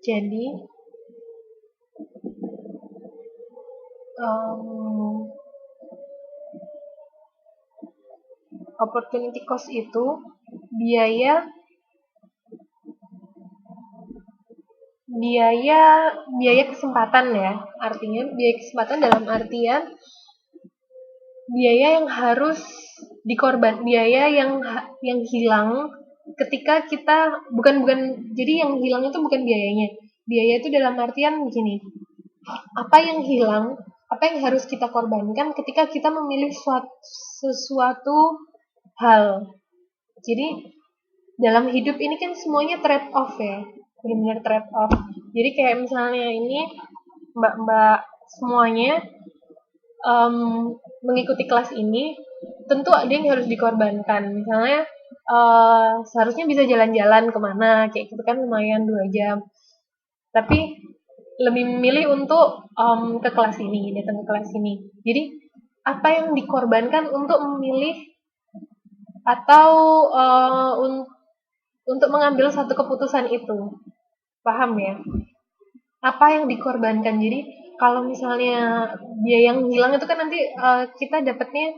Jadi, um, opportunity cost itu biaya biaya biaya kesempatan ya. Artinya biaya kesempatan dalam artian biaya yang harus biaya yang hilang ketika kita bukan jadi yang hilang itu bukan biayanya. Biaya itu dalam artian begini. Apa yang hilang, apa yang harus kita korbankan ketika kita memilih sesuatu hal. Jadi dalam hidup ini kan semuanya trade off ya, benar-benar trade off. Jadi kayak misalnya ini mbak-mbak semuanya mengikuti kelas ini, tentu ada yang harus dikorbankan. Misalnya seharusnya bisa jalan-jalan kemana, kayak gitu kan lumayan 2 jam. Tapi lebih memilih untuk ke kelas ini, datang ke kelas ini. Jadi apa yang dikorbankan untuk memilih atau untuk mengambil satu keputusan itu, paham ya? Apa yang dikorbankan? Jadi kalau misalnya biaya yang hilang itu kan nanti kita dapatnya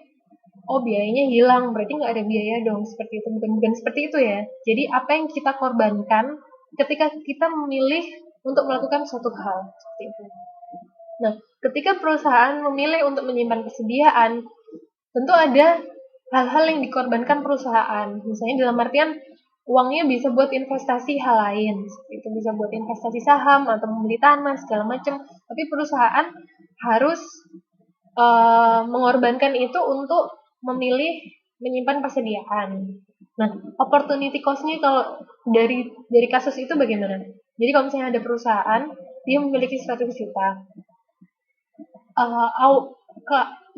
oh biayanya hilang berarti nggak ada biaya dong seperti itu bukan seperti itu ya. Jadi apa yang kita korbankan ketika kita memilih untuk melakukan suatu hal seperti itu. Nah, ketika perusahaan memilih untuk menyimpan persediaan, tentu ada hal-hal yang dikorbankan perusahaan. Misalnya dalam artian uangnya bisa buat investasi hal lain, seperti itu bisa buat investasi saham atau membeli tanah segala macam. Tapi perusahaan harus mengorbankan itu untuk memilih menyimpan persediaan. Nah, opportunity cost-nya kalau dari kasus itu bagaimana? Jadi kalau misalnya ada perusahaan, dia memiliki 100 juta. Uh,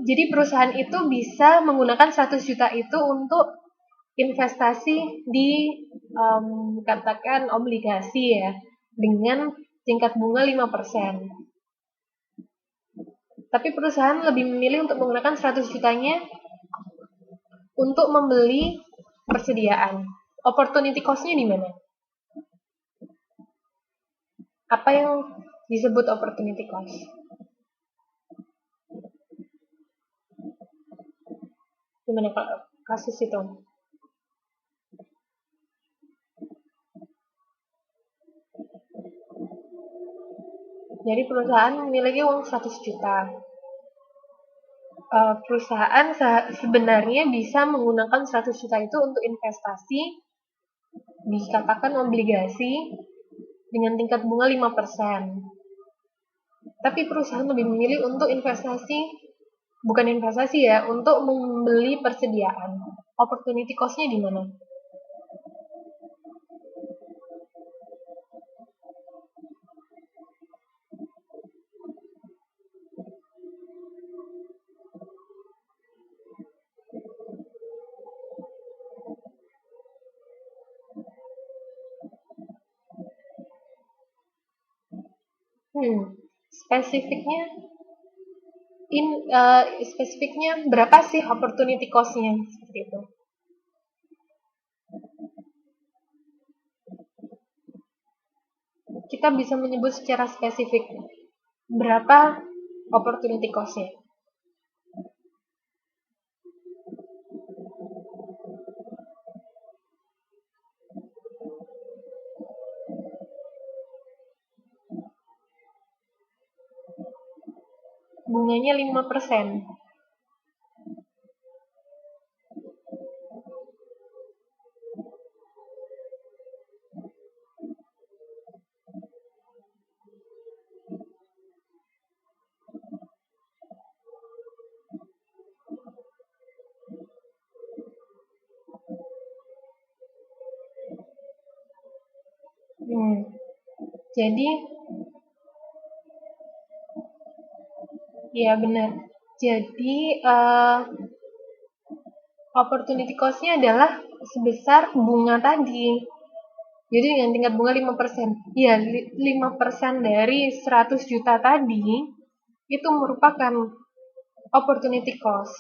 jadi perusahaan itu bisa menggunakan 100 juta itu untuk investasi di katakan obligasi ya dengan tingkat bunga 5%. Tapi perusahaan lebih memilih untuk menggunakan 100 jutanya untuk membeli persediaan. Opportunity cost-nya di mana? Apa yang disebut opportunity cost? Gimana kasus itu? Jadi perusahaan memiliki uang 100 juta. Perusahaan sebenarnya bisa menggunakan 100 juta itu untuk investasi, dikatakan obligasi, dengan tingkat bunga 5%. Tapi perusahaan lebih memilih untuk bukan investasi ya, untuk membeli persediaan. Opportunity cost-nya di mana? Spesifiknya spesifiknya berapa sih opportunity cost-nya seperti itu? Kita bisa menyebut secara spesifik berapa opportunity cost-nya. Bunganya 5%. Jadi, ya benar. Jadi, opportunity cost-nya adalah sebesar bunga tadi. Jadi dengan tingkat bunga 5%. Ya, 5% dari 100 juta tadi itu merupakan opportunity cost.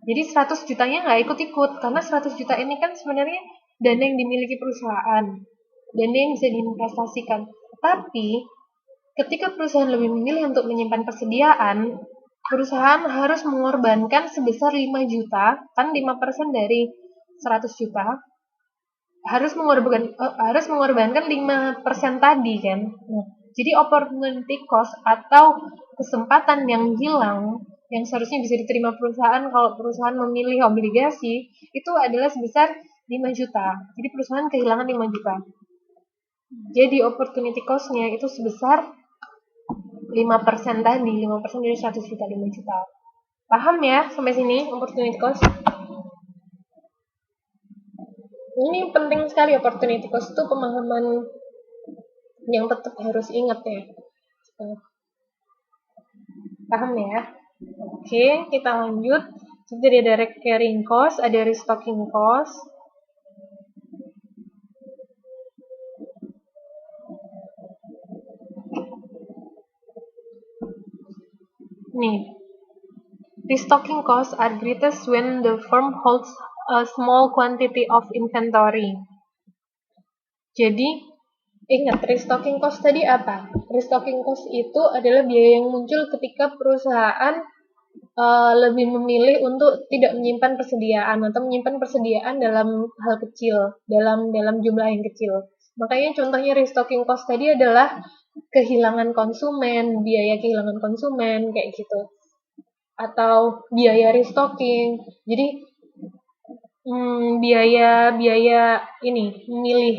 Jadi 100 jutanya nggak ikut-ikut, karena 100 juta ini kan sebenarnya dana yang dimiliki perusahaan. dan dia yang bisa diinvestasikan. Tapi ketika perusahaan lebih memilih untuk menyimpan persediaan, perusahaan harus mengorbankan sebesar 5 juta, kan 5% dari 100 juta, harus mengorbankan 5% tadi kan. Nah, jadi opportunity cost atau kesempatan yang hilang yang seharusnya bisa diterima perusahaan kalau perusahaan memilih obligasi itu adalah sebesar 5 juta. Jadi perusahaan kehilangan 5 juta. Jadi opportunity cost-nya itu sebesar 5% tadi, 5% dari 100 juta, 5 juta. Paham ya sampai sini opportunity cost? Ini penting sekali opportunity cost itu pemahaman yang tetap harus ingat ya. Paham ya? Oke, kita lanjut. Jadi ada direct carrying cost, ada restocking cost. Nih, restocking costs are greatest when the firm holds a small quantity of inventory. Jadi, ingat restocking cost tadi apa? Restocking cost itu adalah biaya yang muncul ketika perusahaan lebih memilih untuk tidak menyimpan persediaan atau menyimpan persediaan dalam hal kecil, dalam jumlah yang kecil. Makanya contohnya restocking cost tadi adalah kehilangan konsumen, biaya kehilangan konsumen kayak gitu. Atau biaya restocking. Jadi biaya ini memilih,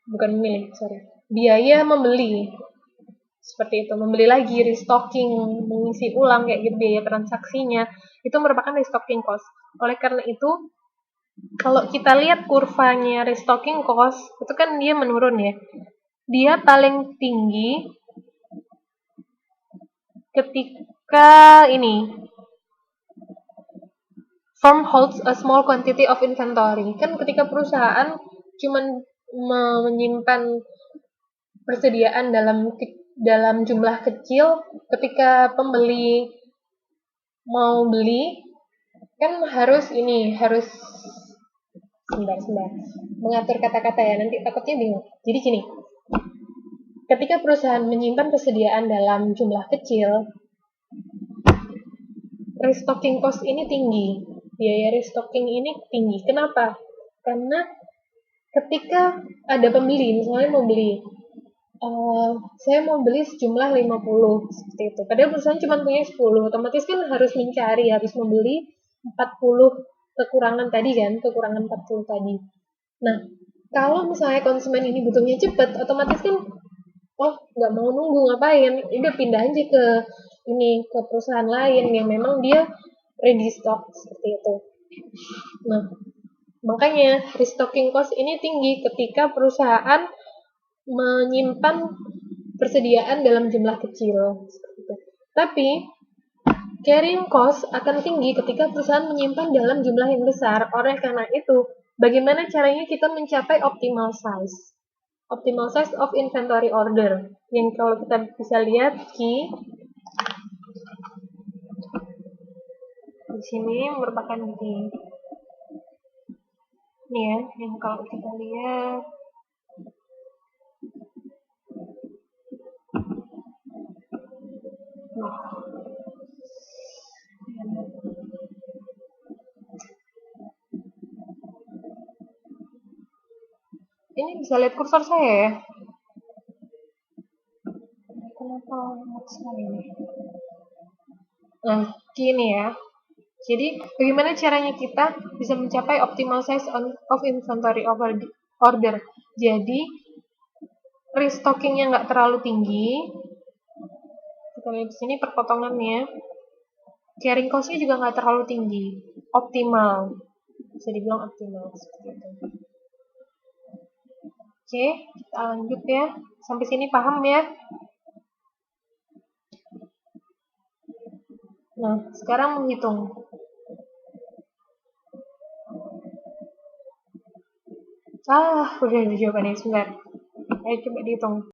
bukan memilih, sorry. Biaya membeli. Seperti itu, membeli lagi, restocking, mengisi ulang kayak gitu, biaya transaksinya itu merupakan restocking cost. Oleh karena itu, kalau kita lihat kurvanya restocking cost, itu kan dia menurun ya. Dia paling tinggi ketika ini firm holds a small quantity of inventory. Kan ketika perusahaan cuman menyimpan persediaan dalam jumlah kecil, ketika pembeli mau beli kan harus sebentar mengatur kata-kata ya, nanti takutnya bingung. Jadi gini, ketika perusahaan menyimpan persediaan dalam jumlah kecil, restocking cost ini tinggi, biaya restocking ini tinggi. Kenapa? Karena ketika ada pembeli, misalnya mau beli, saya mau beli sejumlah 50 seperti itu. Padahal perusahaan cuma punya 10, otomatis kan harus mencari, harus membeli 40 kekurangan tadi kan, kekurangan 40 tadi. Nah, kalau misalnya konsumen ini butuhnya cepat, otomatis kan, nggak mau nunggu ngapain, udah pindah aja ke perusahaan lain yang memang dia ready stock seperti itu. Nah, makanya restocking cost ini tinggi ketika perusahaan menyimpan persediaan dalam jumlah kecil. Tapi carrying cost akan tinggi ketika perusahaan menyimpan dalam jumlah yang besar. Oleh karena itu, bagaimana caranya kita mencapai optimal size? Optimal size of inventory order. Yang kalau kita bisa lihat di sini merupakan ini ya, yang kalau kita lihat ini bisa lihat kursor saya ya. Kenapa sekali ini? Nah, gini ya. Jadi, bagaimana caranya kita bisa mencapai optimal size of inventory order? Jadi, restockingnya nggak terlalu tinggi. Kita lihat di sini perpotongannya. Carrying cost-nya juga nggak terlalu tinggi. Optimal. Bisa dibilang optimal. Seperti itu. Oke, kita lanjut ya. Sampai sini paham ya? Nah, sekarang menghitung. Udah jawabannya, sebentar. Ayo coba dihitung.